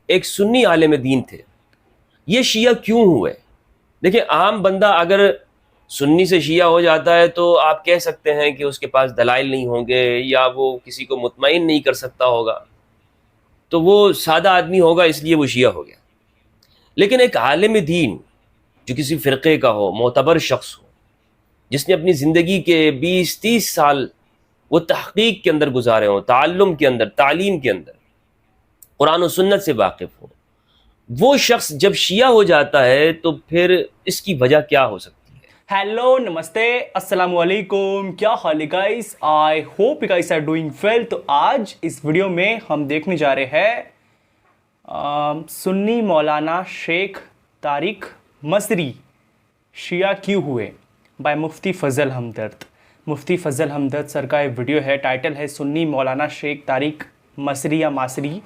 ایک سنی عالم دین تھے، یہ شیعہ کیوں ہوئے؟ دیکھیں، عام بندہ اگر سنی سے شیعہ ہو جاتا ہے تو آپ کہہ سکتے ہیں کہ اس کے پاس دلائل نہیں ہوں گے یا وہ کسی کو مطمئن نہیں کر سکتا ہوگا، تو وہ سادہ آدمی ہوگا اس لیے وہ شیعہ ہو گیا۔ لیکن ایک عالم دین جو کسی فرقے کا ہو، معتبر شخص ہو، جس نے اپنی زندگی کے 20-30 سال وہ تحقیق کے اندر گزارے ہوں، تعلم کے اندر، تعلیم کے اندر، قرآن و سنت سے واقف ہو، وہ شخص جب شیعہ ہو جاتا ہے تو پھر اس کی وجہ کیا ہو سکتی ہے؟ ہیلو، نمستے، السلام علیکم، کیا حال ہے guys? I hope you guys are doing well. تو آج اس ویڈیو میں ہم دیکھنے جا رہے ہیں سنی مولانا شیخ طارق مصری شیعہ کیوں ہوئے بائی مفتی فضل ہمدرد۔ مفتی فضل ہمدرد سر کا ایک ویڈیو ہے، ٹائٹل ہے سنی مولانا شیخ طارق مصری یا ماسری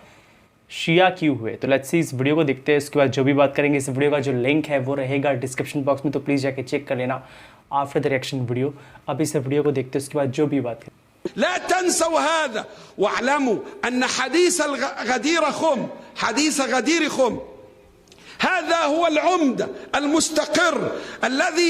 شیعہ کیوں ہوئے۔ تو لیٹس سی اس ویڈیو کو دیکھتے ہیں، اس کے بعد جو بھی بات کریں گے، اس ویڈیو کا جو لنک ہے وہ رہے گا ڈسکرپشن باکس میں، تو پلیز جا کے چیک کر لینا آفٹر دا ریئیکشن ویڈیو۔ اب اس ویڈیو کو دیکھتے ہیں، اس کے بعد جو بھی بات کریں۔ لا تنسوا هذا واعلموا أن حديث غدير خم، حديث غدير خم هذا هو العمدة المستقر الذي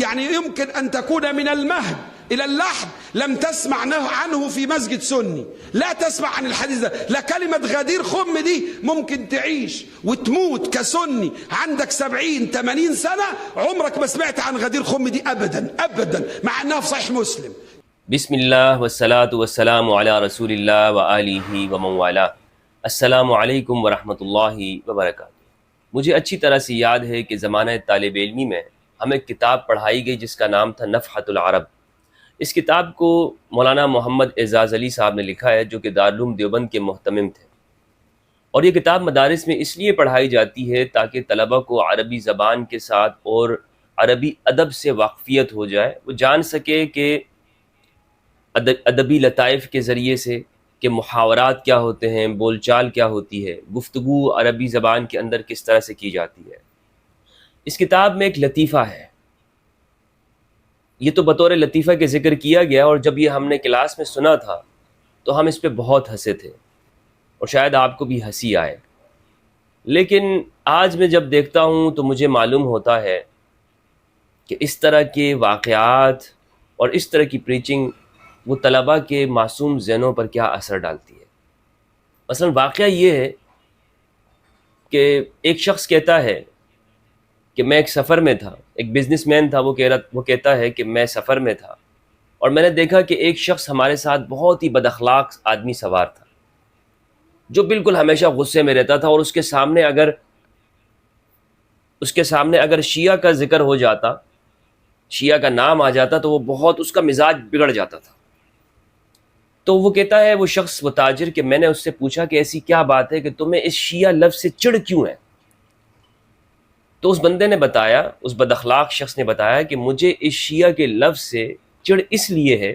يعني يمكن أن تكون من المهد إلى اللحد لم تسمع عنه في مسجد سني، لا تسمع عن الحديث ده. لا كلمة غدير خم دي ممكن تعيش وتموت كسني عندك 70-80 سنة عمرك ما سمعت عن غدير خم دي أبدا أبدا، مع أنها في صحيح مسلم۔ بسم اللہ والصلاة والسلام علی رسول اللہ وآلہ ومن والہ۔ السلام علیکم ورحمۃ اللہ وبرکاتہ۔ مجھے اچھی طرح سے یاد ہے کہ زمانہ طالب علمی میں ہمیں کتاب پڑھائی گئی جس کا نام تھا نفحۃ العرب۔ اس کتاب کو مولانا محمد اعزاز علی صاحب نے لکھا ہے، جو کہ دارالعلوم دیوبند کے محتمم تھے، اور یہ کتاب مدارس میں اس لیے پڑھائی جاتی ہے تاکہ طلبہ کو عربی زبان کے ساتھ اور عربی ادب سے واقفیت ہو جائے، وہ جان سکے کہ ادبی لطائف کے ذریعے سے کہ محاورات کیا ہوتے ہیں، بول چال کیا ہوتی ہے، گفتگو عربی زبان کے اندر کس طرح سے کی جاتی ہے۔ اس کتاب میں ایک لطیفہ ہے، یہ تو بطور لطیفہ کے ذکر کیا گیا، اور جب یہ ہم نے کلاس میں سنا تھا تو ہم اس پہ بہت ہنسے تھے، اور شاید آپ کو بھی ہنسی آئے۔ لیکن آج میں جب دیکھتا ہوں تو مجھے معلوم ہوتا ہے کہ اس طرح کے واقعات اور اس طرح کی پریچنگ وہ طلباء کے معصوم ذہنوں پر کیا اثر ڈالتی ہے۔ مثلا واقعہ یہ ہے کہ ایک شخص کہتا ہے کہ میں ایک سفر میں تھا، ایک بزنس مین تھا، وہ کہتا ہے کہ میں سفر میں تھا اور میں نے دیکھا کہ ایک شخص ہمارے ساتھ بہت ہی بد اخلاق آدمی سوار تھا، جو بالکل ہمیشہ غصے میں رہتا تھا، اور اس کے سامنے اگر شیعہ کا ذکر ہو جاتا، شیعہ کا نام آ جاتا، تو وہ بہت، اس کا مزاج بگڑ جاتا تھا۔ تو وہ کہتا ہے، وہ شخص، وہ تاجر، کہ میں نے اس سے پوچھا کہ ایسی کیا بات ہے کہ تمہیں اس شیعہ لفظ سے چڑ کیوں ہے؟ تو اس بندے نے بتایا، اس بد اخلاق شخص نے بتایا کہ مجھے اس شیعہ کے لفظ سے چڑ اس لیے ہے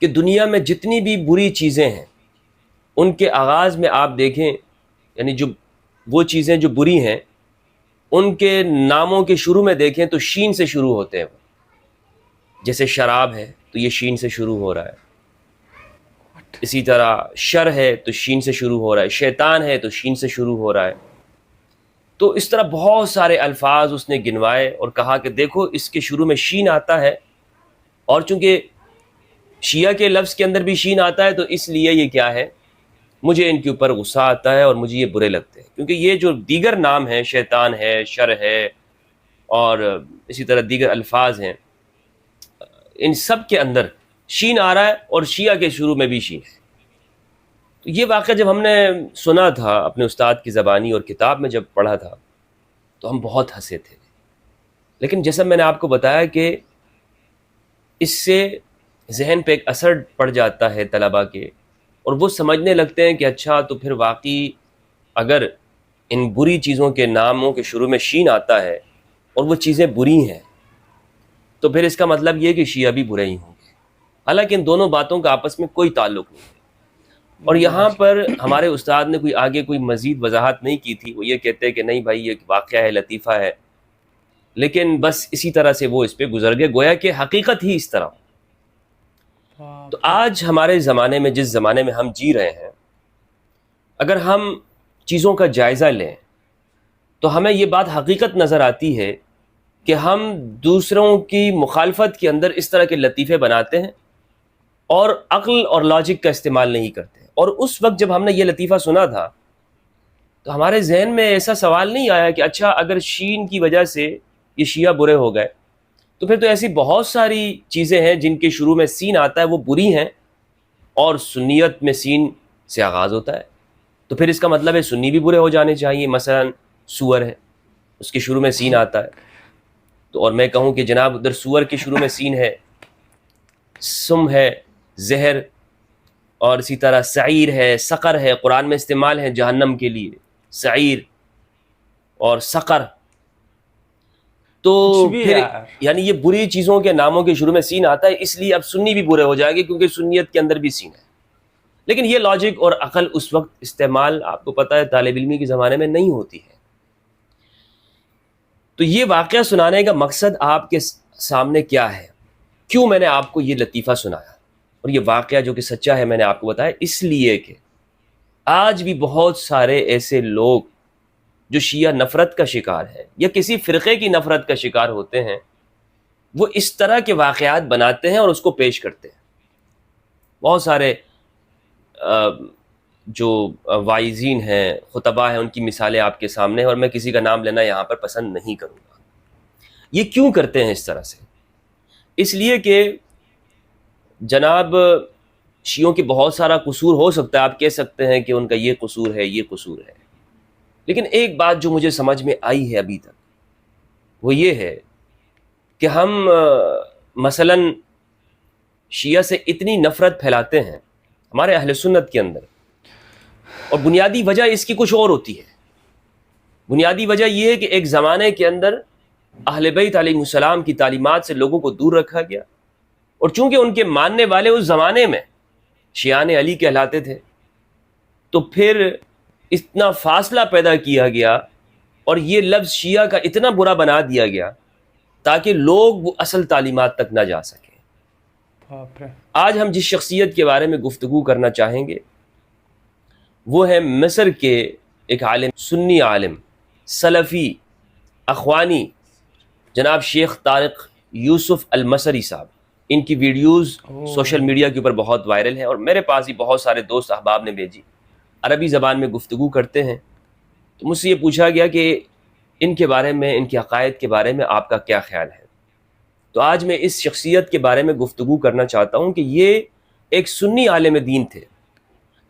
کہ دنیا میں جتنی بھی بری چیزیں ہیں ان کے آغاز میں آپ دیکھیں، یعنی جو وہ چیزیں جو بری ہیں ان کے ناموں کے شروع میں دیکھیں تو شین سے شروع ہوتے ہیں۔ جیسے شراب ہے تو یہ شین سے شروع ہو رہا ہے، اسی طرح شر ہے تو شین سے شروع ہو رہا ہے، شیطان ہے تو شین سے شروع ہو رہا ہے۔ تو اس طرح بہت سارے الفاظ اس نے گنوائے اور کہا کہ دیکھو اس کے شروع میں شین آتا ہے، اور چونکہ شیعہ کے لفظ کے اندر بھی شین آتا ہے تو اس لیے یہ کیا ہے، مجھے ان کے اوپر غصہ آتا ہے اور مجھے یہ برے لگتے ہیں، کیونکہ یہ جو دیگر نام ہیں، شیطان ہے، شر ہے، اور اسی طرح دیگر الفاظ ہیں، ان سب کے اندر شین آ رہا ہے، اور شیعہ کے شروع میں بھی شین ہے۔ تو یہ واقعہ جب ہم نے سنا تھا اپنے استاد کی زبانی اور کتاب میں جب پڑھا تھا تو ہم بہت ہنسے تھے، لیکن جیسا میں نے آپ کو بتایا کہ اس سے ذہن پہ ایک اثر پڑ جاتا ہے طلباء کے، اور وہ سمجھنے لگتے ہیں کہ اچھا تو پھر واقعی اگر ان بری چیزوں کے ناموں کے شروع میں شین آتا ہے اور وہ چیزیں بری ہیں تو پھر اس کا مطلب یہ کہ شیعہ بھی برے ہی ہوں گے، حالانکہ ان دونوں باتوں کا آپس میں کوئی تعلق نہیں ہے۔ اور یہاں پر ہمارے استاد نے کوئی مزید وضاحت نہیں کی تھی، وہ یہ کہتے کہ نہیں بھائی یہ واقعہ ہے، لطیفہ ہے، لیکن بس اسی طرح سے وہ اس پہ گزر گئے، گویا کہ حقیقت ہی اس طرح۔ تو آج ہمارے زمانے میں، جس زمانے میں ہم جی رہے ہیں، اگر ہم چیزوں کا جائزہ لیں تو ہمیں یہ بات حقیقت نظر آتی ہے کہ ہم دوسروں کی مخالفت کے اندر اس طرح کے لطیفے بناتے ہیں اور عقل اور لاجک کا استعمال نہیں کرتے. اور اس وقت جب ہم نے یہ لطیفہ سنا تھا تو ہمارے ذہن میں ایسا سوال نہیں آیا کہ اچھا اگر شین کی وجہ سے یہ شیعہ برے ہو گئے تو پھر تو ایسی بہت ساری چیزیں ہیں جن کے شروع میں سین آتا ہے وہ بری ہیں اور سنیت میں سین سے آغاز ہوتا ہے، تو پھر اس کا مطلب ہے سنی بھی برے ہو جانے چاہیے. مثلا سور ہے، اس کے شروع میں سین آتا ہے، تو اور میں کہوں کہ جناب ادھر سور کے شروع میں سین ہے، سم ہے، زہر، اور اسی طرح سعیر ہے، سقر ہے، قرآن میں استعمال ہے جہنم کے لیے، سعیر اور سقر. تو پھر یعنی یہ بری چیزوں کے ناموں کے شروع میں سین آتا ہے، اس لیے اب سنی بھی برے ہو جائے گے کیونکہ سنیت کے اندر بھی سین ہے. لیکن یہ لاجک اور عقل اس وقت استعمال آپ کو پتہ ہے طالب علمی کے زمانے میں نہیں ہوتی ہے. تو یہ واقعہ سنانے کا مقصد آپ کے سامنے کیا ہے، کیوں میں نے آپ کو یہ لطیفہ سنایا اور یہ واقعہ جو کہ سچا ہے میں نے آپ کو بتایا، اس لیے کہ آج بھی بہت سارے ایسے لوگ جو شیعہ نفرت کا شکار ہے یا کسی فرقے کی نفرت کا شکار ہوتے ہیں، وہ اس طرح کے واقعات بناتے ہیں اور اس کو پیش کرتے ہیں. بہت سارے جو واعظین ہیں، خطباء ہیں، ان کی مثالیں آپ کے سامنے ہیں اور میں کسی کا نام لینا یہاں پر پسند نہیں کروں گا. یہ کیوں کرتے ہیں اس طرح سے؟ اس لیے کہ جناب شیعوں کے بہت سارا قصور ہو سکتا ہے، آپ کہہ سکتے ہیں کہ ان کا یہ قصور ہے، یہ قصور ہے، لیکن ایک بات جو مجھے سمجھ میں آئی ہے ابھی تک وہ یہ ہے کہ ہم مثلا شیعہ سے اتنی نفرت پھیلاتے ہیں ہمارے اہل سنت کے اندر، اور بنیادی وجہ اس کی کچھ اور ہوتی ہے. بنیادی وجہ یہ ہے کہ ایک زمانے کے اندر اہل بیت علیہ السلام کی تعلیمات سے لوگوں کو دور رکھا گیا، اور چونکہ ان کے ماننے والے اس زمانے میں شیعان علی کہلاتے تھے تو پھر اتنا فاصلہ پیدا کیا گیا اور یہ لفظ شیعہ کا اتنا برا بنا دیا گیا تاکہ لوگ وہ اصل تعلیمات تک نہ جا سکیں. آج ہم جس شخصیت کے بارے میں گفتگو کرنا چاہیں گے وہ ہے مصر کے ایک عالم، سنی عالم، سلفی، اخوانی، جناب شیخ طارق یوسف المصری صاحب. ان کی ویڈیوز سوشل میڈیا کے اوپر بہت وائرل ہیں اور میرے پاس ہی بہت سارے دوست احباب نے بھیجی. عربی زبان میں گفتگو کرتے ہیں، تو مجھ سے یہ پوچھا گیا کہ ان کے بارے میں، ان کے عقائد کے بارے میں آپ کا کیا خیال ہے. تو آج میں اس شخصیت کے بارے میں گفتگو کرنا چاہتا ہوں کہ یہ ایک سنی عالم دین تھے.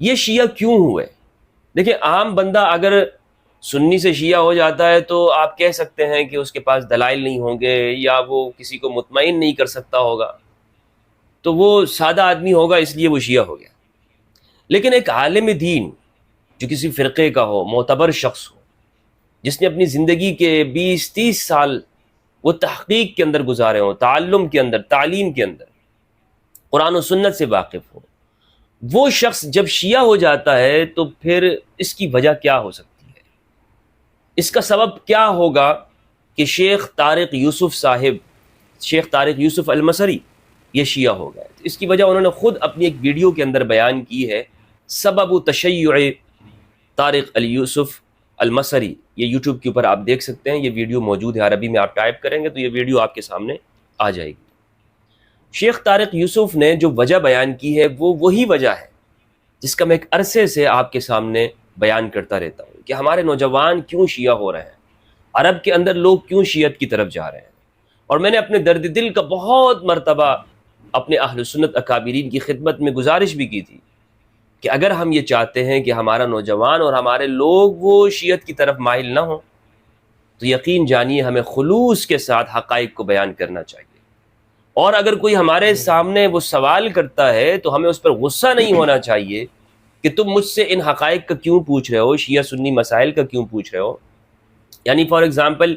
یہ شیعہ کیوں ہوئے؟ دیکھیں، عام بندہ اگر سنی سے شیعہ ہو جاتا ہے تو آپ کہہ سکتے ہیں کہ اس کے پاس دلائل نہیں ہوں گے یا وہ کسی کو مطمئن نہیں کر سکتا ہوگا، تو وہ سادہ آدمی ہوگا اس لیے وہ شیعہ ہو گیا. لیکن ایک عالم دین جو کسی فرقے کا ہو، معتبر شخص ہو، جس نے اپنی زندگی کے 20-30 سال وہ تحقیق کے اندر گزارے ہوں، تعلم کے اندر، تعلیم کے اندر، قرآن و سنت سے واقف ہو، وہ شخص جب شیعہ ہو جاتا ہے تو پھر اس کی وجہ کیا ہو سکتی ہے؟ اس کا سبب کیا ہوگا کہ شیخ طارق یوسف صاحب، شیخ طارق یوسف المصری یہ شیعہ ہو گئے؟ اس کی وجہ انہوں نے خود اپنی ایک ویڈیو کے اندر بیان کی ہے، سبب تشیع طارق یوسف المصری. یہ یوٹیوب کے اوپر آپ دیکھ سکتے ہیں، یہ ویڈیو موجود ہے، عربی میں آپ ٹائپ کریں گے تو یہ ویڈیو آپ کے سامنے آ جائے گی. شیخ طارق یوسف نے جو وجہ بیان کی ہے وہ وہی وجہ ہے جس کا میں ایک عرصے سے آپ کے سامنے بیان کرتا رہتا ہوں کہ ہمارے نوجوان کیوں شیعہ ہو رہے ہیں، عرب کے اندر لوگ کیوں شیعت کی طرف جا رہے ہیں. اور میں نے اپنے درد دل کا بہت مرتبہ اپنے اہل سنت اکابرین کی خدمت میں گزارش بھی کی تھی کہ اگر ہم یہ چاہتے ہیں کہ ہمارا نوجوان اور ہمارے لوگ وہ شیعت کی طرف مائل نہ ہوں تو یقین جانیے ہمیں خلوص کے ساتھ حقائق کو بیان کرنا چاہیے. اور اگر کوئی ہمارے سامنے وہ سوال کرتا ہے تو ہمیں اس پر غصہ نہیں ہونا چاہیے کہ تم مجھ سے ان حقائق کا کیوں پوچھ رہے ہو، شیعہ سنی مسائل کا کیوں پوچھ رہے ہو. یعنی فار ایگزامپل،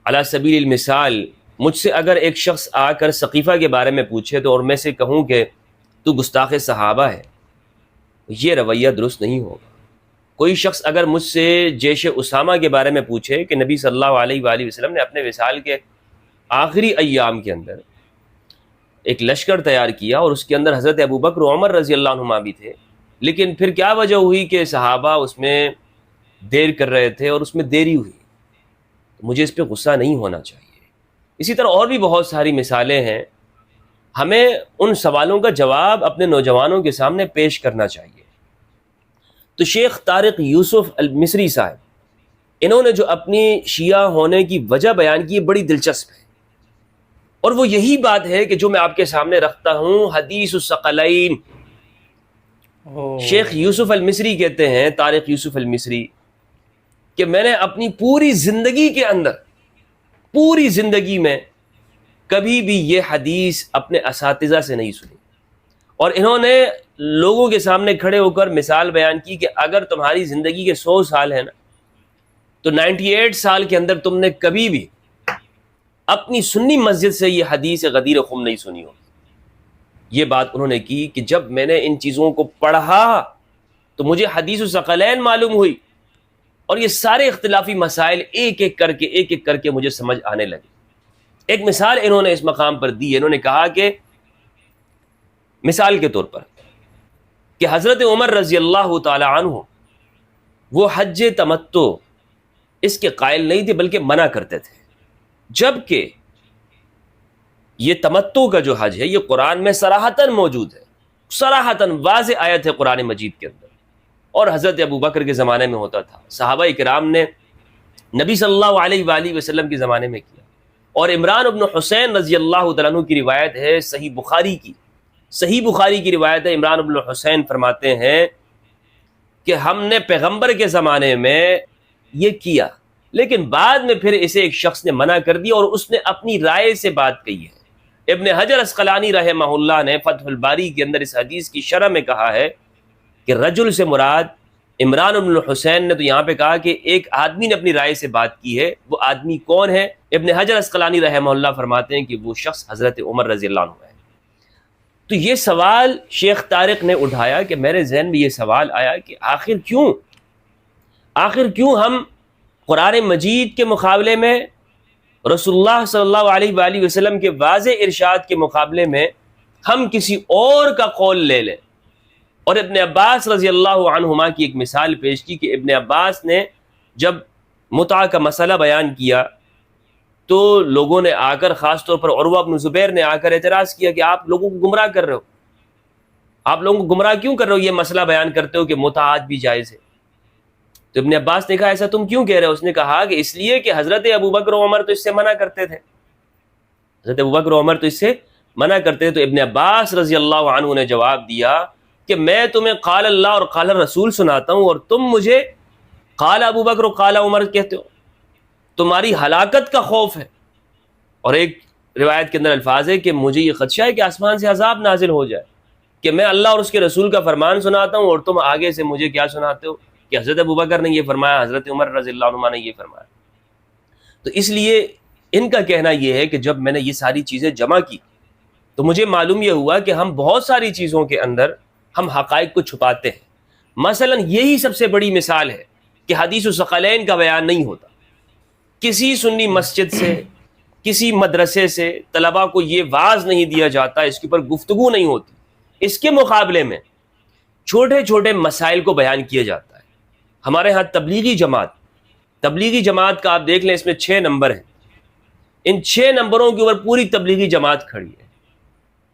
علی سبیل المثال، مجھ سے اگر ایک شخص آ کر سقیفہ کے بارے میں پوچھے تو اور میں سے کہوں کہ تو گستاخ صحابہ ہے، یہ رویہ درست نہیں ہوگا. کوئی شخص اگر مجھ سے جیش اسامہ کے بارے میں پوچھے کہ نبی صلی اللہ علیہ وآلہ وسلم نے اپنے وصال کے آخری ایام کے اندر ایک لشکر تیار کیا اور اس کے اندر حضرت ابوبکر و عمر رضی اللہ عنہما بھی تھے، لیکن پھر کیا وجہ ہوئی کہ صحابہ اس میں دیر کر رہے تھے اور اس میں دیری ہوئی. مجھے اس پہ غصہ نہیں ہونا چاہیے. اسی طرح اور بھی بہت ساری مثالیں ہیں. ہمیں ان سوالوں کا جواب اپنے نوجوانوں کے سامنے پیش کرنا چاہیے. تو شیخ طارق یوسف المصری صاحب، انہوں نے جو اپنی شیعہ ہونے کی وجہ بیان کی ہے بڑی دلچسپ ہے، اور وہ یہی بات ہے کہ جو میں آپ کے سامنے رکھتا ہوں، حدیث الثقلین. شیخ یوسف المصری کہتے ہیں، طارق یوسف المصری، کہ میں نے اپنی پوری زندگی کے اندر، پوری زندگی میں کبھی بھی یہ حدیث اپنے اساتذہ سے نہیں سنی. اور انہوں نے لوگوں کے سامنے کھڑے ہو کر مثال بیان کی کہ اگر تمہاری زندگی کے 100 سال ہیں نا، تو 98 سال کے اندر تم نے کبھی بھی اپنی سنی مسجد سے یہ حدیث غدیر خم نہیں سنی ہوگی. یہ بات انہوں نے کی کہ جب میں نے ان چیزوں کو پڑھا تو مجھے حدیث الثقلین معلوم ہوئی، اور یہ سارے اختلافی مسائل ایک ایک کر کے مجھے سمجھ آنے لگے. ایک مثال انہوں نے اس مقام پر دی ہے. انہوں نے کہا کہ مثال کے طور پر کہ حضرت عمر رضی اللہ تعالی عنہ وہ حج تمتع اس کے قائل نہیں تھے، بلکہ منع کرتے تھے. جبکہ یہ تمتع کا جو حج ہے یہ قرآن میں صراحتاً موجود ہے، صراحتاً واضح آیت ہے قرآن مجید کے اندر، اور حضرت ابو بکر کے زمانے میں ہوتا تھا. صحابہ کرام نے نبی صلی اللہ علیہ وآلہ وسلم کے زمانے میں کیا. اور عمران ابن حسین رضی اللہ تعالیٰ عنہ کی روایت ہے، صحیح بخاری کی روایت ہے. عمران ابن حسین فرماتے ہیں کہ ہم نے پیغمبر کے زمانے میں یہ کیا، لیکن بعد میں پھر اسے ایک شخص نے منع کر دیا، اور اس نے اپنی رائے سے بات کہی ہے. ابن حجر اسقلانی رحمہ اللہ نے فتح الباری کے اندر اس حدیث کی شرح میں کہا ہے کہ رجل سے مراد عمران بن حسین نے تو یہاں پہ کہا کہ ایک آدمی نے اپنی رائے سے بات کی ہے. وہ آدمی کون ہے؟ ابن حجر اسقلانی رحمہ اللہ فرماتے ہیں کہ وہ شخص حضرت عمر رضی اللہ عنہ ہے. تو یہ سوال شیخ طارق نے اٹھایا کہ میرے ذہن میں یہ سوال آیا کہ آخر کیوں ہم قرآن مجید کے مقابلے میں، رسول اللہ صلی اللہ علیہ وآلہ وسلم کے واضح ارشاد کے مقابلے میں ہم کسی اور کا قول لے لیں. اور ابن عباس رضی اللہ عنہما کی ایک مثال پیش کی کہ ابن عباس نے جب متع کا مسئلہ بیان کیا تو لوگوں نے آ کر، خاص طور پر عروہ بن زبیر نے آ کر اعتراض کیا کہ آپ لوگوں کو گمراہ کر رہے ہو، آپ لوگوں کو گمراہ کیوں کر رہے ہو، یہ مسئلہ بیان کرتے ہو کہ متع آج بھی جائز ہے. تو ابن عباس نے کہا ایسا تم کیوں کہہ رہے ہو؟ اس نے کہا کہ اس لیے کہ حضرت ابو بکر و عمر تو اس سے منع کرتے تھے، حضرت ابو بکر و عمر تو اس سے منع کرتے تھے. تو ابن عباس رضی اللہ عنہ نے جواب دیا کہ میں تمہیں قال اللہ اور قال رسول سناتا ہوں، اور تم مجھے قال ابو بکر و قال عمر کہتے ہو. تمہاری ہلاکت کا خوف ہے. اور ایک روایت کے اندر الفاظ ہے کہ مجھے یہ خدشہ ہے کہ آسمان سے عذاب نازل ہو جائے، کہ میں اللہ اور اس کے رسول کا فرمان سناتا ہوں اور تم آگے سے مجھے کیا سناتے ہو کہ حضرت ابو بکر نے یہ فرمایا، حضرت عمر رضی اللہ عنہ نے یہ فرمایا. تو اس لیے ان کا کہنا یہ ہے کہ جب میں نے یہ ساری چیزیں جمع کی تو مجھے معلوم یہ ہوا کہ ہم بہت ساری چیزوں کے اندر ہم حقائق کو چھپاتے ہیں. مثلا یہی سب سے بڑی مثال ہے کہ حدیث الثقلین کا بیان نہیں ہوتا. کسی سنی مسجد سے، کسی مدرسے سے طلباء کو یہ واعظ نہیں دیا جاتا، اس کے اوپر گفتگو نہیں ہوتی. اس کے مقابلے میں چھوٹے چھوٹے مسائل کو بیان کیا جاتا ہے. ہمارے ہاں تبلیغی جماعت کا آپ دیکھ لیں، اس میں 6 نمبر ہیں. ان 6 نمبروں کے اوپر پوری تبلیغی جماعت کھڑی ہے.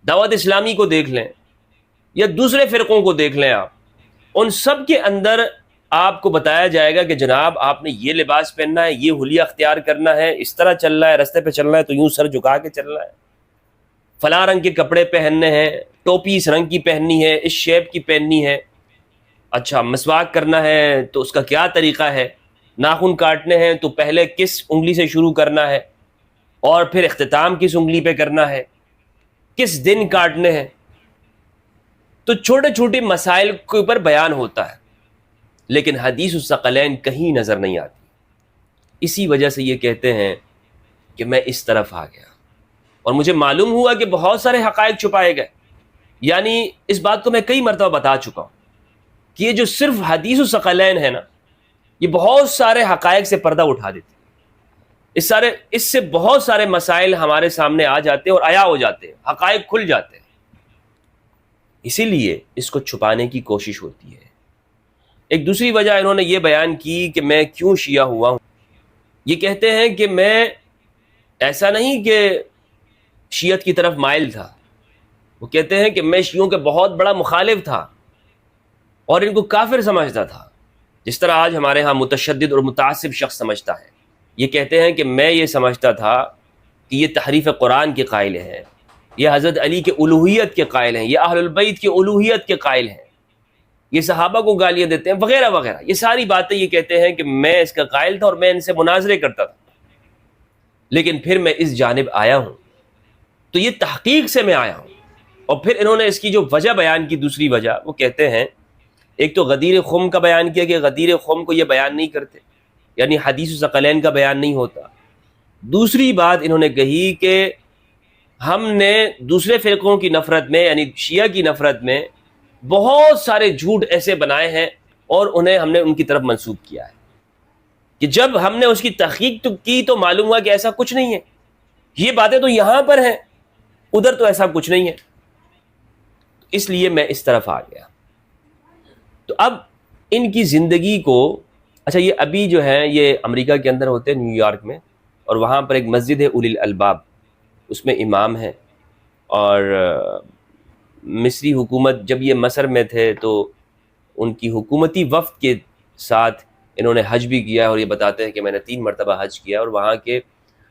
دعوت اسلامی کو دیکھ لیں یا دوسرے فرقوں کو دیکھ لیں، آپ ان سب کے اندر آپ کو بتایا جائے گا کہ جناب آپ نے یہ لباس پہننا ہے، یہ حلیہ اختیار کرنا ہے، اس طرح چلنا ہے، رستے پہ چلنا ہے تو یوں سر جھکا کے چلنا ہے، فلاں رنگ کے کپڑے پہننے ہیں، ٹوپی اس رنگ کی پہننی ہے، اس شیپ کی پہننی ہے. اچھا مسواک کرنا ہے تو اس کا کیا طریقہ ہے، ناخن کاٹنے ہیں تو پہلے کس انگلی سے شروع کرنا ہے اور پھر اختتام کس انگلی پہ کرنا ہے، کس دن کاٹنے ہیں. تو چھوٹے چھوٹے مسائل کے اوپر بیان ہوتا ہے، لیکن حدیث الثقلین کہیں نظر نہیں آتی. اسی وجہ سے یہ کہتے ہیں کہ میں اس طرف آ گیا اور مجھے معلوم ہوا کہ بہت سارے حقائق چھپائے گئے. یعنی اس بات کو میں کئی مرتبہ بتا چکا ہوں کہ یہ جو صرف حدیث الثقلین ہے نا، یہ بہت سارے حقائق سے پردہ اٹھا دیتی ہے. اس سے بہت سارے مسائل ہمارے سامنے آ جاتے ہیں اور عیاں ہو جاتے ہیں، حقائق کھل جاتے ہیں. اسی لیے اس کو چھپانے کی کوشش ہوتی ہے۔ ایک دوسری وجہ انہوں نے یہ بیان کی کہ میں کیوں شیعہ ہوا ہوں۔ یہ کہتے ہیں کہ میں ایسا نہیں کہ شیعت کی طرف مائل تھا، وہ کہتے ہیں کہ میں شیعوں کے بہت بڑا مخالف تھا اور ان کو کافر سمجھتا تھا، جس طرح آج ہمارے ہاں متشدد اور متعصب شخص سمجھتا ہے۔ یہ کہتے ہیں کہ میں یہ سمجھتا تھا کہ یہ تحریف قرآن کے قائل ہیں، یہ حضرت علی کے الوہیت کے قائل ہیں، یہ اہل البیت کے الوہیت کے قائل ہیں، یہ صحابہ کو گالیاں دیتے ہیں وغیرہ وغیرہ۔ یہ ساری باتیں یہ کہتے ہیں کہ میں اس کا قائل تھا اور میں ان سے مناظرے کرتا تھا، لیکن پھر میں اس جانب آیا ہوں، تو یہ تحقیق سے میں آیا ہوں۔ اور پھر انہوں نے اس کی جو وجہ بیان کی، دوسری وجہ وہ کہتے ہیں، ایک تو غدیر خم کا بیان کیا کہ غدیر خم کو یہ بیان نہیں کرتے، یعنی حدیث ثقلین کا بیان نہیں ہوتا۔ دوسری بات انہوں نے کہی کہ ہم نے دوسرے فرقوں کی نفرت میں، یعنی شیعہ کی نفرت میں بہت سارے جھوٹ ایسے بنائے ہیں اور انہیں ہم نے ان کی طرف منسوب کیا ہے کہ جب ہم نے اس کی تحقیق کی تو معلوم ہوا کہ ایسا کچھ نہیں ہے، یہ باتیں تو یہاں پر ہیں، ادھر تو ایسا کچھ نہیں ہے، اس لیے میں اس طرف آ گیا۔ تو اب ان کی زندگی کو، اچھا یہ ابھی جو ہے یہ امریکہ کے اندر ہوتے ہیں، نیو یارک میں، اور وہاں پر ایک مسجد ہے اولی الالباب، اس میں امام ہے، اور مصری حکومت جب یہ مصر میں تھے تو ان کی حکومتی وفد کے ساتھ انہوں نے حج بھی کیا ہے، اور یہ بتاتے ہیں کہ میں نے 3 مرتبہ حج کیا، اور وہاں کے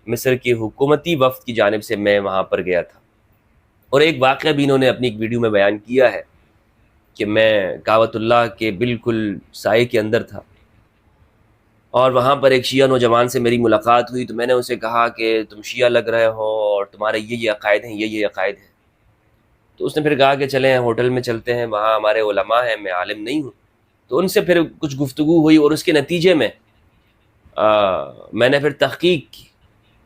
مصر کی حکومتی وفد کی جانب سے میں وہاں پر گیا تھا۔ اور ایک واقعہ بھی انہوں نے اپنی ایک ویڈیو میں بیان کیا ہے کہ میں کعبۃ اللہ کے بالکل سائے کے اندر تھا، اور وہاں پر ایک شیعہ نوجوان سے میری ملاقات ہوئی، تو میں نے اسے کہا کہ تم شیعہ لگ رہے ہو اور تمہارے یہ عقائد ہیں، یہ عقائد ہیں۔ تو اس نے پھر کہا کہ چلیں ہوٹل میں چلتے ہیں، وہاں ہمارے علماء ہیں، میں عالم نہیں ہوں۔ تو ان سے پھر کچھ گفتگو ہوئی، اور اس کے نتیجے میں میں نے پھر تحقیق کی،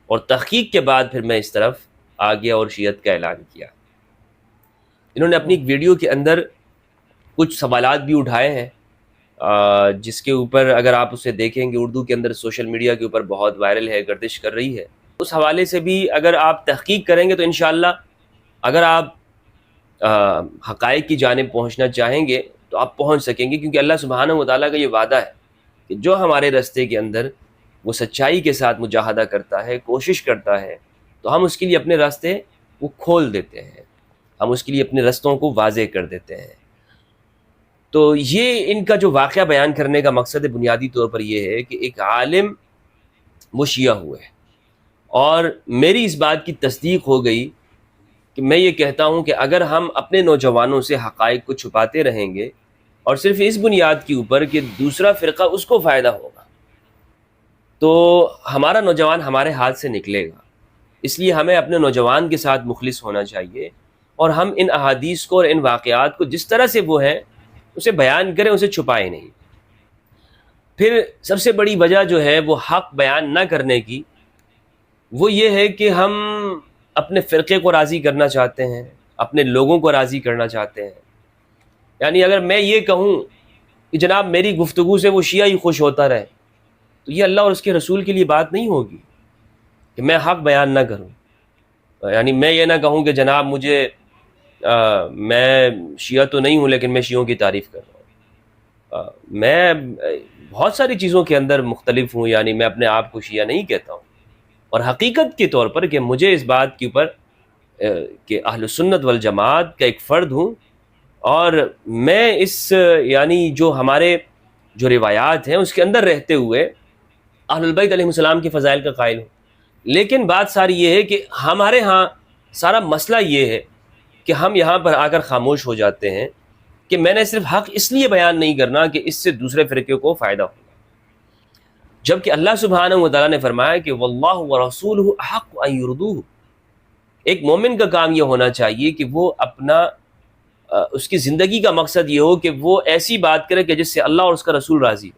اور تحقیق کے بعد پھر میں اس طرف آ گیا اور شیعت کا اعلان کیا۔ انہوں نے اپنی ایک ویڈیو کے اندر کچھ سوالات بھی اٹھائے ہیں، جس کے اوپر اگر آپ اسے دیکھیں گے، اردو کے اندر سوشل میڈیا کے اوپر بہت وائرل ہے، گردش کر رہی ہے۔ اس حوالے سے بھی اگر آپ تحقیق کریں گے تو انشاءاللہ اگر آپ حقائق کی جانب پہنچنا چاہیں گے تو آپ پہنچ سکیں گے، کیونکہ اللہ سبحانہ و تعالیٰ کا یہ وعدہ ہے کہ جو ہمارے راستے کے اندر وہ سچائی کے ساتھ مجاہدہ کرتا ہے، کوشش کرتا ہے، تو ہم اس کے لیے اپنے راستے وہ کھول دیتے ہیں، ہم اس کے لیے اپنے رستوں کو واضح کر دیتے ہیں۔ تو یہ ان کا جو واقعہ بیان کرنے کا مقصد بنیادی طور پر یہ ہے کہ ایک عالم وہ شیعہ ہوئے، اور میری اس بات کی تصدیق ہو گئی کہ میں یہ کہتا ہوں کہ اگر ہم اپنے نوجوانوں سے حقائق کو چھپاتے رہیں گے اور صرف اس بنیاد کے اوپر کہ دوسرا فرقہ اس کو فائدہ ہوگا، تو ہمارا نوجوان ہمارے ہاتھ سے نکلے گا۔ اس لیے ہمیں اپنے نوجوان کے ساتھ مخلص ہونا چاہیے، اور ہم ان احادیث کو اور ان واقعات کو جس طرح سے وہ ہیں اسے بیان کریں، اسے چھپائیں نہیں۔ پھر سب سے بڑی وجہ جو ہے وہ حق بیان نہ کرنے کی، وہ یہ ہے کہ ہم اپنے فرقے کو راضی کرنا چاہتے ہیں، اپنے لوگوں کو راضی کرنا چاہتے ہیں۔ یعنی اگر میں یہ کہوں کہ جناب میری گفتگو سے وہ شیعہ ہی خوش ہوتا رہے، تو یہ اللہ اور اس کے رسول کے لیے بات نہیں ہوگی کہ میں حق بیان نہ کروں۔ یعنی میں یہ نہ کہوں کہ جناب مجھے میں شیعہ تو نہیں ہوں لیکن میں شیعوں کی تعریف کر رہا ہوں۔ میں بہت ساری چیزوں کے اندر مختلف ہوں، یعنی میں اپنے آپ کو شیعہ نہیں کہتا ہوں، اور حقیقت کے طور پر کہ مجھے اس بات کے اوپر کہ اہل سنت والجماعت کا ایک فرد ہوں، اور میں اس یعنی جو ہمارے جو روایات ہیں اس کے اندر رہتے ہوئے اہل البیت علیہ السلام کے فضائل کا قائل ہوں۔ لیکن بات ساری یہ ہے کہ ہمارے ہاں سارا مسئلہ یہ ہے کہ ہم یہاں پر آ کر خاموش ہو جاتے ہیں کہ میں نے صرف حق اس لیے بیان نہیں کرنا کہ اس سے دوسرے فرقے کو فائدہ ہوگا، جبکہ اللہ سبحانہ و تعالیٰ نے فرمایا کہ واللہ ورسولہ احق ان یرضوہ۔ ایک مومن کا کام یہ ہونا چاہیے کہ وہ اپنا اس کی زندگی کا مقصد یہ ہو کہ وہ ایسی بات کرے کہ جس سے اللہ اور اس کا رسول راضی ہو۔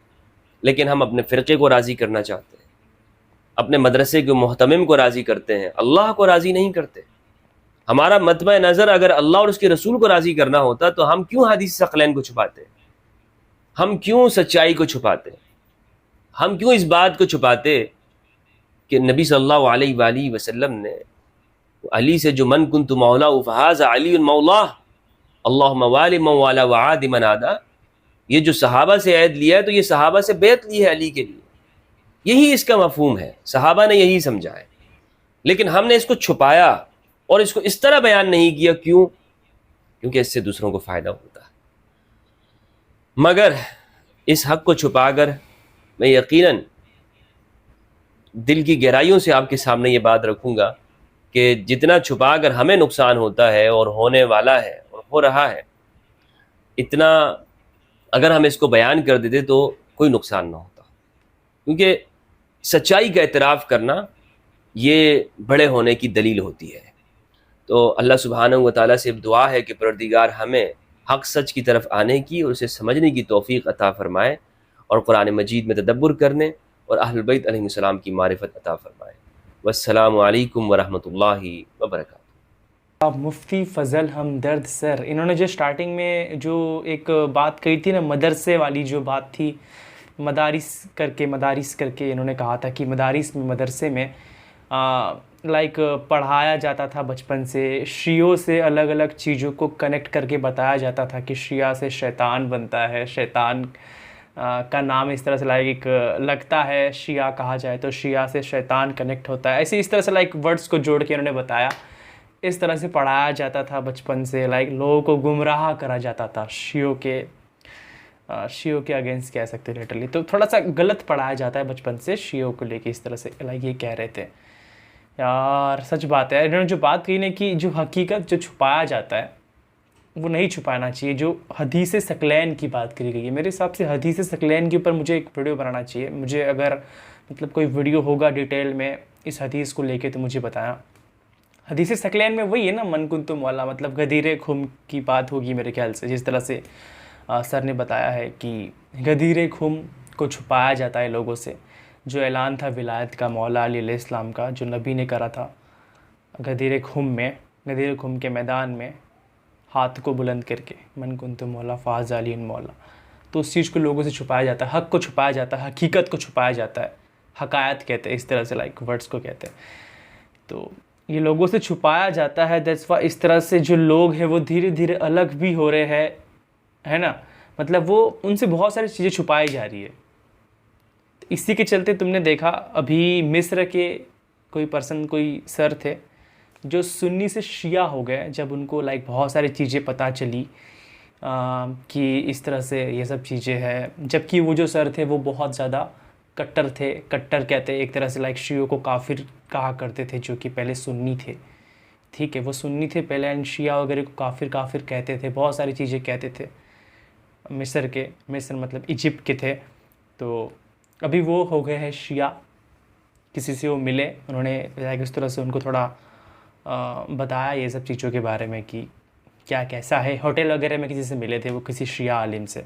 لیکن ہم اپنے فرقے کو راضی کرنا چاہتے ہیں، اپنے مدرسے کے محتمم کو راضی کرتے ہیں، اللہ کو راضی نہیں کرتے۔ ہمارا مطمع نظر اگر اللہ اور اس کے رسول کو راضی کرنا ہوتا تو ہم کیوں حدیث ثقلین کو چھپاتے، ہم کیوں سچائی کو چھپاتے، ہم کیوں اس بات کو چھپاتے کہ نبی صلی اللہ علیہ وآلہ وسلم نے علی سے جو من کنت مولا فہذا علی مولا، اللہم والی من والا وعاد من عادا، یہ جو صحابہ سے عہد لیا ہے تو یہ صحابہ سے بیعت لی ہے علی کے لیے، یہی اس کا مفہوم ہے، صحابہ نے یہی سمجھا ہے، لیکن ہم نے اس کو چھپایا اور اس کو اس طرح بیان نہیں کیا. کیوں؟ کیونکہ اس سے دوسروں کو فائدہ ہوتا ہے. مگر اس حق کو چھپا کر میں یقیناً دل کی گہرائیوں سے آپ کے سامنے یہ بات رکھوں گا کہ جتنا چھپا کر ہمیں نقصان ہوتا ہے اور ہونے والا ہے اور ہو رہا ہے، اتنا اگر ہم اس کو بیان کر دیتے تو کوئی نقصان نہ ہوتا. کیونکہ سچائی کا اعتراف کرنا یہ بڑے ہونے کی دلیل ہوتی ہے. تو اللہ سبحانہ و تعالیٰ سے دعا ہے کہ پروردگار ہمیں حق سچ کی طرف آنے کی اور اسے سمجھنے کی توفیق عطا فرمائے، اور قرآن مجید میں تدبر کرنے اور اہل البیت علیہ السلام کی معرفت عطا فرمائے. والسلام علیکم ورحمۃ اللہ وبرکاتہ. مفتی فضل ہمدرد سر، انہوں نے جو سٹارٹنگ میں جو ایک بات کہی تھی نا، مدرسے والی جو بات تھی، مدارس کر کے انہوں نے کہا تھا کہ مدارس میں، مدرسے میں لائک پڑھایا جاتا تھا بچپن سے، شیعوں سے الگ الگ چیزوں کو کنیکٹ کر کے بتایا جاتا تھا کہ شیعہ سے شیطان بنتا ہے، شیطان کا نام اس طرح سے لائک لگتا ہے، شیعہ کہا جائے تو شیعہ سے شیطان کنیکٹ ہوتا ہے، ایسے اس طرح سے لائک ورڈز کو جوڑ کے انہوں نے بتایا. اس طرح سے پڑھایا جاتا تھا بچپن سے، لائک لوگوں کو گمراہ کرا جاتا تھا شیعوں کے اگینسٹ کہہ سکتے لٹرلی. تو تھوڑا سا غلط پڑھایا جاتا ہے بچپن سے شیعوں کو لے کے، اس طرح سے لائک یہ کہہ رہے تھے. یار سچ بات ہے، انہوں نے جو بات کہی نا کہ جو حقیقت جو چھپایا جاتا ہے وہ نہیں چھپانا چاہیے. جو حدیث ثقلین کی بات کری گئی ہے، میرے حساب سے حدیث ثقلین کے اوپر مجھے ایک ویڈیو بنانا چاہیے. مجھے اگر مطلب کوئی ویڈیو ہوگا ڈیٹیل میں اس حدیث کو لے کے تو مجھے بتایا. حدیث ثقلین میں وہی ہے نا، من کنتم مولا، مطلب غدیر خم کی بات ہوگی میرے خیال سے، جس طرح سے سر نے بتایا ہے کہ غدیر خم کو چھپایا جاتا ہے لوگوں سے. جو اعلان تھا ولایت کا مولا علیہ السلام کا، جو نبی نے کرا تھا غدیر خم کے میدان میں ہاتھ کو بلند کر کے، من کنتم مولا فاز علی مولا، تو اس چیز کو لوگوں سے چھپایا جاتا ہے، حق کو چھپایا جاتا ہے، حقیقت کو چھپایا جاتا ہے. حقائق کہتے ہیں اس طرح سے، لائک ورڈز کو کہتے ہیں. تو یہ لوگوں سے چھپایا جاتا ہے. دیٹس وائی اس طرح سے جو لوگ ہیں وہ دھیرے دھیرے الگ بھی ہو رہے ہیں، ہے نا، مطلب وہ ان سے بہت ساری چیزیں چھپائی جا رہی ہے. اسی کے چلتے تم نے دیکھا ابھی مصر کے کوئی سر تھے جو سنی سے شیعہ ہو گئے، جب ان کو لائک بہت ساری چیزیں پتہ چلی کہ اس طرح سے یہ سب چیزیں ہیں. جبکہ وہ جو سر تھے وہ بہت زیادہ کٹر تھے. کٹر کہتے ہیں ایک طرح سے، لائک شیعوں کو کافر کہا کرتے تھے، جو کہ پہلے سنی تھے. ٹھیک ہے، وہ سنی تھے پہلے، ان شیعہ وغیرہ کو کافر کہتے تھے، بہت ساری چیزیں کہتے تھے. مصر مطلب ایجپٹ کے تھے. تو ابھی وہ ہو گئے ہیں شیعہ. کسی سے وہ ملے، انہوں نے اس طرح سے ان کو تھوڑا بتایا یہ سب چیزوں کے بارے میں کہ کیا کیسا ہے. ہوٹل وغیرہ میں کسی سے ملے تھے، وہ کسی شیعہ عالم سے.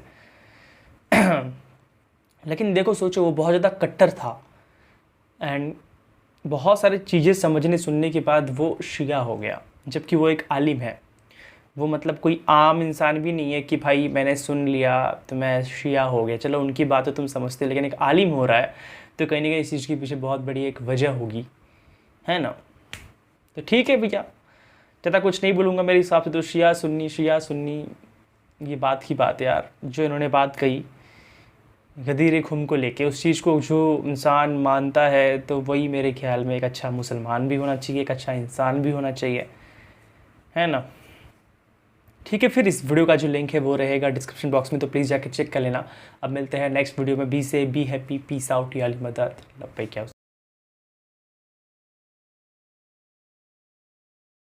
لیکن دیکھو سوچو، وہ بہت زیادہ کٹر تھا، اینڈ بہت ساری چیزیں سمجھنے سننے کے بعد وہ شیعہ ہو گیا. جبکہ وہ ایک عالم ہے، وہ مطلب کوئی عام انسان بھی نہیں ہے کہ بھائی میں نے سن لیا تو میں شیعہ ہو گیا. چلو ان کی باتیں تم سمجھتے، لیکن ایک عالم ہو رہا ہے تو کہیں نہ کہیں اس چیز کے پیچھے بہت بڑی ایک وجہ ہوگی، ہے نا. تو ٹھیک ہے بھیا، زیادہ کچھ نہیں بولوں گا. میرے حساب سے تو شیعہ سنی یہ بات کی بات ہے یار. جو انہوں نے بات کہی غدیر خم کو لے کے، اس چیز کو جو انسان مانتا ہے تو وہی میرے خیال میں ایک اچھا مسلمان بھی ہونا چاہیے، ایک اچھا انسان بھی ہونا چاہیے، ہے نا. ٹھیک ہے، پھر اس ویڈیو کا جو لنک ہے وہ رہے گا ڈسکرپشن باکس میں، تو پلیز جا کے چیک کر لینا. اب ملتے ہیں نیکسٹ ویڈیو میں. بی ہیپی، پیس آؤٹ، یا علی مدد.